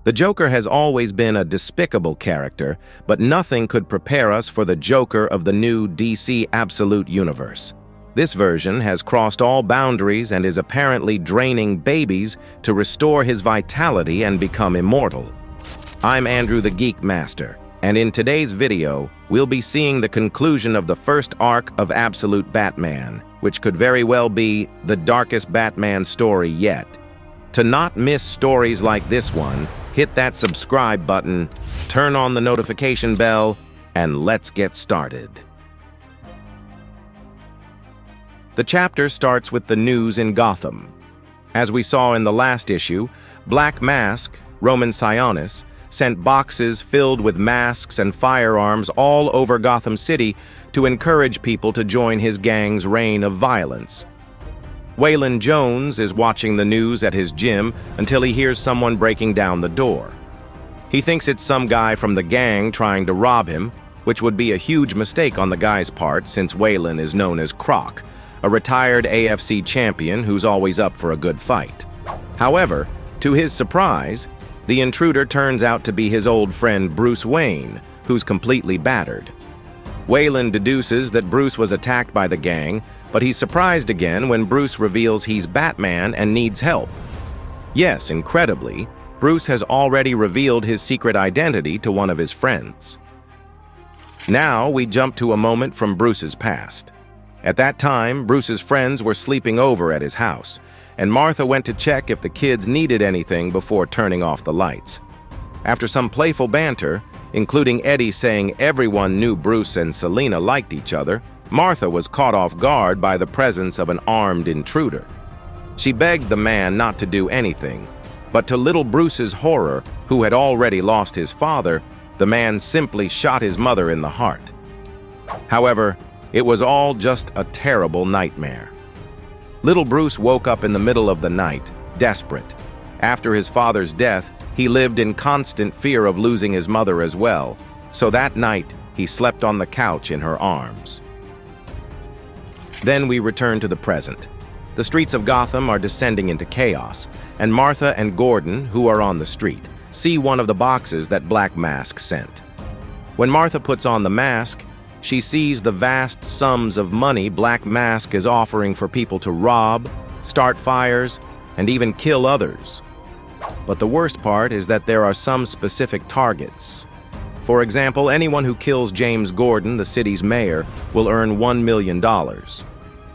The Joker has always been a despicable character, but nothing could prepare us for the Joker of the new DC Absolute Universe. This version has crossed all boundaries and is apparently draining babies to restore his vitality and become immortal. I'm Andrew the Geek Master, and in today's video, we'll be seeing the conclusion of the first arc of Absolute Batman, which could very well be the darkest Batman story yet. To not miss stories like this one, hit that subscribe button, turn on the notification bell, and let's get started. The chapter starts with the news in Gotham. As we saw in the last issue, Black Mask, Roman Sionis, sent boxes filled with masks and firearms all over Gotham City to encourage people to join his gang's reign of violence. Waylon Jones is watching the news at his gym until he hears someone breaking down the door. He thinks it's some guy from the gang trying to rob him, which would be a huge mistake on the guy's part since Waylon is known as Croc, a retired AFC champion who's always up for a good fight. However, to his surprise, the intruder turns out to be his old friend Bruce Wayne, who's completely battered. Waylon deduces that Bruce was attacked by the gang, but he's surprised again when Bruce reveals he's Batman and needs help. Yes, incredibly, Bruce has already revealed his secret identity to one of his friends. Now we jump to a moment from Bruce's past. At that time, Bruce's friends were sleeping over at his house, and Martha went to check if the kids needed anything before turning off the lights. After some playful banter, including Eddie saying everyone knew Bruce and Selina liked each other, Martha was caught off guard by the presence of an armed intruder. She begged the man not to do anything, but to little Bruce's horror, who had already lost his father, the man simply shot his mother in the heart. However, it was all just a terrible nightmare. Little Bruce woke up in the middle of the night, desperate. After his father's death, he lived in constant fear of losing his mother as well, so that night he slept on the couch in her arms. Then we return to the present. The streets of Gotham are descending into chaos, and Martha and Gordon, who are on the street, see one of the boxes that Black Mask sent. When Martha puts on the mask, she sees the vast sums of money Black Mask is offering for people to rob, start fires, and even kill others. But the worst part is that there are some specific targets. For example, anyone who kills James Gordon, the city's mayor, will earn $1 million.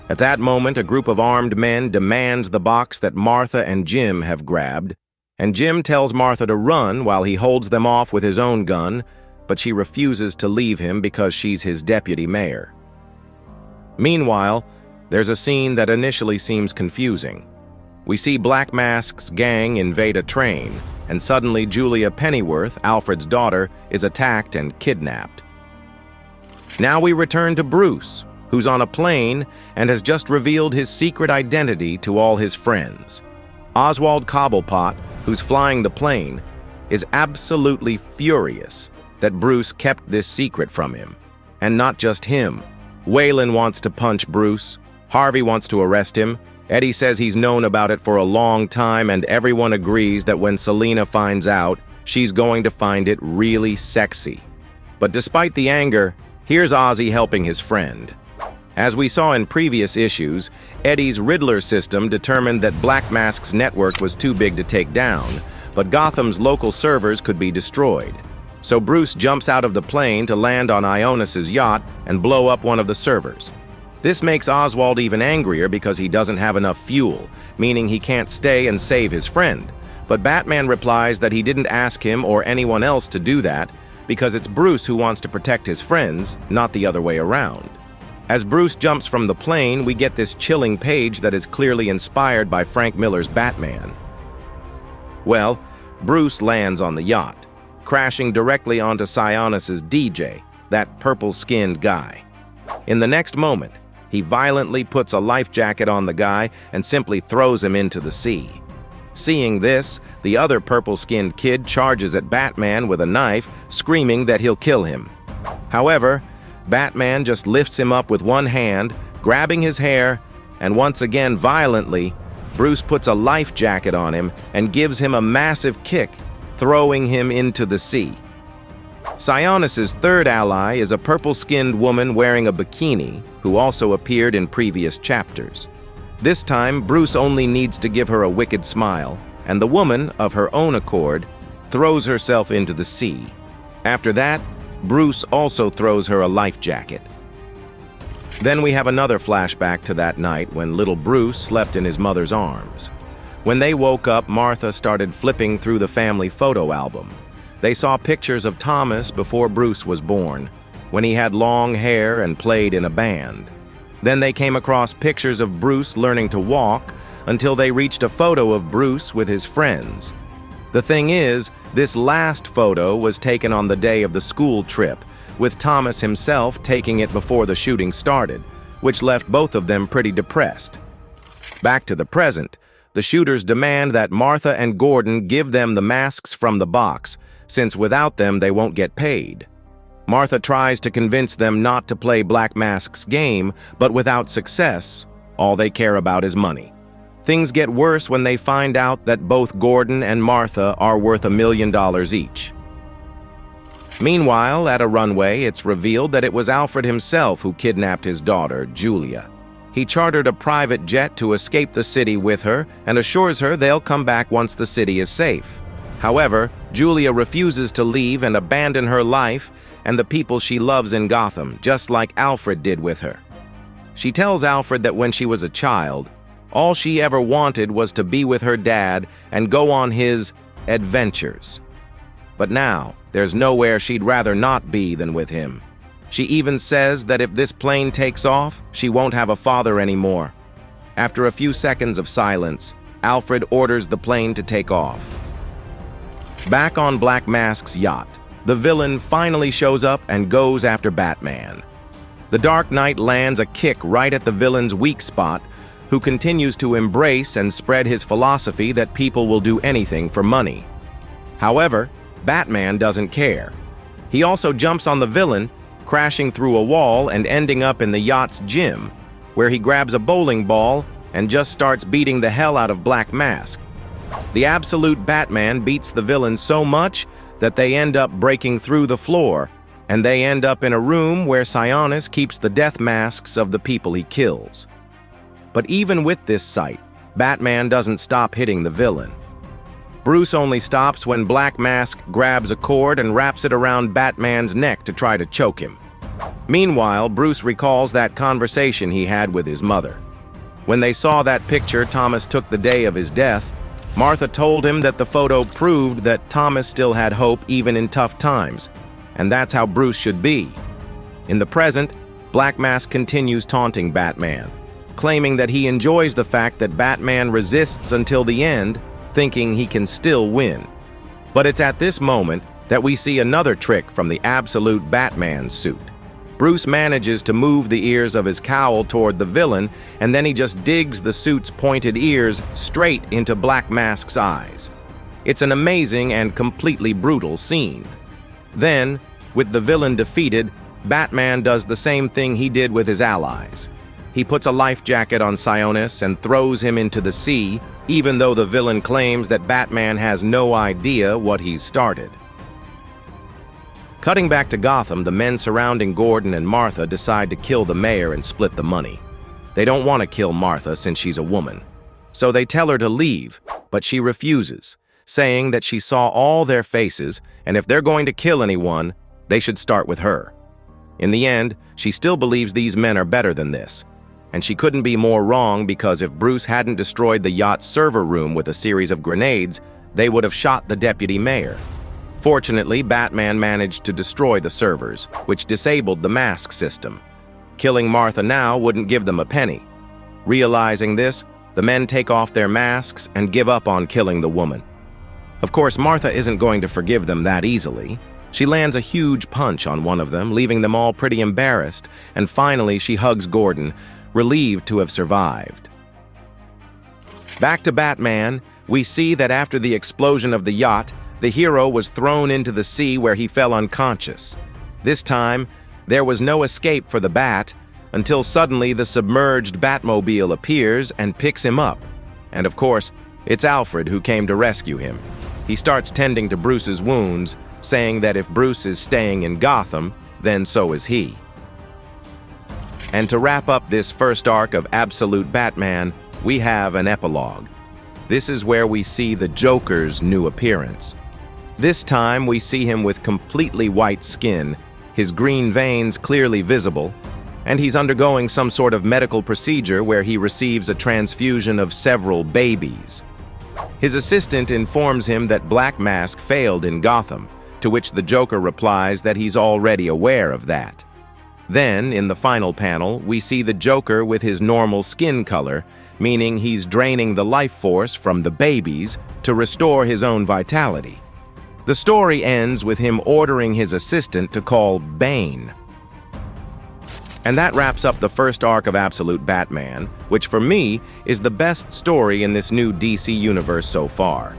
At that moment, a group of armed men demands the box that Martha and Jim have grabbed, and Jim tells Martha to run while he holds them off with his own gun, but she refuses to leave him because she's his deputy mayor. Meanwhile, there's a scene that initially seems confusing. We see Black Mask's gang invade a train, and suddenly Julia Pennyworth, Alfred's daughter, is attacked and kidnapped. Now we return to Bruce, who's on a plane and has just revealed his secret identity to all his friends. Oswald Cobblepot, who's flying the plane, is absolutely furious that Bruce kept this secret from him. And not just him. Waylon wants to punch Bruce, Harvey wants to arrest him, Eddie says he's known about it for a long time, and everyone agrees that when Selina finds out, she's going to find it really sexy. But despite the anger, here's Ozzy helping his friend. As we saw in previous issues, Eddie's Riddler system determined that Black Mask's network was too big to take down, but Gotham's local servers could be destroyed. So Bruce jumps out of the plane to land on Ionis's yacht and blow up one of the servers. This makes Oswald even angrier because he doesn't have enough fuel, meaning he can't stay and save his friend. But Batman replies that he didn't ask him or anyone else to do that because it's Bruce who wants to protect his friends, not the other way around. As Bruce jumps from the plane, we get this chilling page that is clearly inspired by Frank Miller's Batman. Well, Bruce lands on the yacht, crashing directly onto Sionis's DJ, that purple-skinned guy. In the next moment, he violently puts a life jacket on the guy and simply throws him into the sea. Seeing this, the other purple-skinned kid charges at Batman with a knife, screaming that he'll kill him. However, Batman just lifts him up with one hand, grabbing his hair, and once again violently, Bruce puts a life jacket on him and gives him a massive kick, throwing him into the sea. Sionis's third ally is a purple-skinned woman wearing a bikini who also appeared in previous chapters. This time, Bruce only needs to give her a wicked smile, and the woman, of her own accord, throws herself into the sea. After that, Bruce also throws her a life jacket. Then we have another flashback to that night when little Bruce slept in his mother's arms. When they woke up, Martha started flipping through the family photo album. They saw pictures of Thomas before Bruce was born, when he had long hair and played in a band. Then they came across pictures of Bruce learning to walk until they reached a photo of Bruce with his friends. The thing is, this last photo was taken on the day of the school trip, with Thomas himself taking it before the shooting started, which left both of them pretty depressed. Back to the present, the shooters demand that Martha and Gordon give them the masks from the box, since without them they won't get paid. Martha tries to convince them not to play Black Mask's game, but without success, all they care about is money. Things get worse when they find out that both Gordon and Martha are worth $1 million each. Meanwhile, at a runway, it's revealed that it was Alfred himself who kidnapped his daughter, Julia. He chartered a private jet to escape the city with her and assures her they'll come back once the city is safe. However, Julia refuses to leave and abandon her life and the people she loves in Gotham, just like Alfred did with her. She tells Alfred that when she was a child, all she ever wanted was to be with her dad and go on his adventures. But now, there's nowhere she'd rather not be than with him. She even says that if this plane takes off, she won't have a father anymore. After a few seconds of silence, Alfred orders the plane to take off. Back on Black Mask's yacht, the villain finally shows up and goes after Batman. The Dark Knight lands a kick right at the villain's weak spot, who continues to embrace and spread his philosophy that people will do anything for money. However, Batman doesn't care. He also jumps on the villain, crashing through a wall and ending up in the yacht's gym, where he grabs a bowling ball and just starts beating the hell out of Black Mask. The absolute Batman beats the villain so much that they end up breaking through the floor, and they end up in a room where Sionis keeps the death masks of the people he kills. But even with this sight, Batman doesn't stop hitting the villain. Bruce only stops when Black Mask grabs a cord and wraps it around Batman's neck to try to choke him. Meanwhile, Bruce recalls that conversation he had with his mother. When they saw that picture Thomas took the day of his death, Martha told him that the photo proved that Thomas still had hope even in tough times, and that's how Bruce should be. In the present, Black Mask continues taunting Batman, claiming that he enjoys the fact that Batman resists until the end, thinking he can still win. But it's at this moment that we see another trick from the absolute Batman suit. Bruce manages to move the ears of his cowl toward the villain, and then he just digs the suit's pointed ears straight into Black Mask's eyes. It's an amazing and completely brutal scene. Then, with the villain defeated, Batman does the same thing he did with his allies. He puts a life jacket on Sionis and throws him into the sea, even though the villain claims that Batman has no idea what he's started. Cutting back to Gotham, the men surrounding Gordon and Martha decide to kill the mayor and split the money. They don't want to kill Martha since she's a woman. So they tell her to leave, but she refuses, saying that she saw all their faces, and if they're going to kill anyone, they should start with her. In the end, she still believes these men are better than this, and she couldn't be more wrong because if Bruce hadn't destroyed the yacht's server room with a series of grenades, they would have shot the deputy mayor. Fortunately, Batman managed to destroy the servers, which disabled the mask system. Killing Martha now wouldn't give them a penny. Realizing this, the men take off their masks and give up on killing the woman. Of course, Martha isn't going to forgive them that easily. She lands a huge punch on one of them, leaving them all pretty embarrassed, and finally she hugs Gordon, relieved to have survived. Back to Batman, we see that after the explosion of the yacht, the hero was thrown into the sea where he fell unconscious. This time, there was no escape for the Bat, until suddenly the submerged Batmobile appears and picks him up. And of course, it's Alfred who came to rescue him. He starts tending to Bruce's wounds, saying that if Bruce is staying in Gotham, then so is he. And to wrap up this first arc of Absolute Batman, we have an epilogue. This is where we see the Joker's new appearance. This time we see him with completely white skin, his green veins clearly visible, and he's undergoing some sort of medical procedure where he receives a transfusion of several babies. His assistant informs him that Black Mask failed in Gotham, to which the Joker replies that he's already aware of that. Then, in the final panel, we see the Joker with his normal skin color, meaning he's draining the life force from the babies to restore his own vitality. The story ends with him ordering his assistant to call Bane. And that wraps up the first arc of Absolute Batman, which for me is the best story in this new DC universe so far.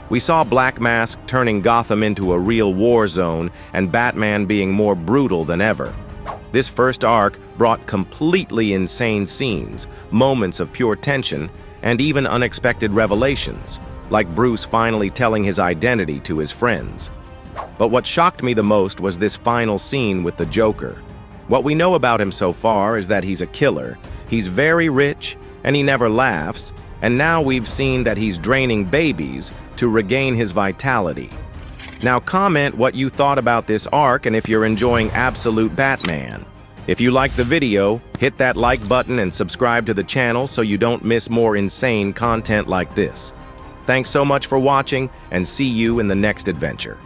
We saw Black Mask turning Gotham into a real war zone and Batman being more brutal than ever. This first arc brought completely insane scenes, moments of pure tension, and even unexpected revelations, like Bruce finally telling his identity to his friends. But what shocked me the most was this final scene with the Joker. What we know about him so far is that he's a killer, he's very rich, and he never laughs, and now we've seen that he's draining babies to regain his vitality. Now comment what you thought about this arc and if you're enjoying Absolute Batman. If you liked the video, hit that like button and subscribe to the channel so you don't miss more insane content like this. Thanks so much for watching, and see you in the next adventure.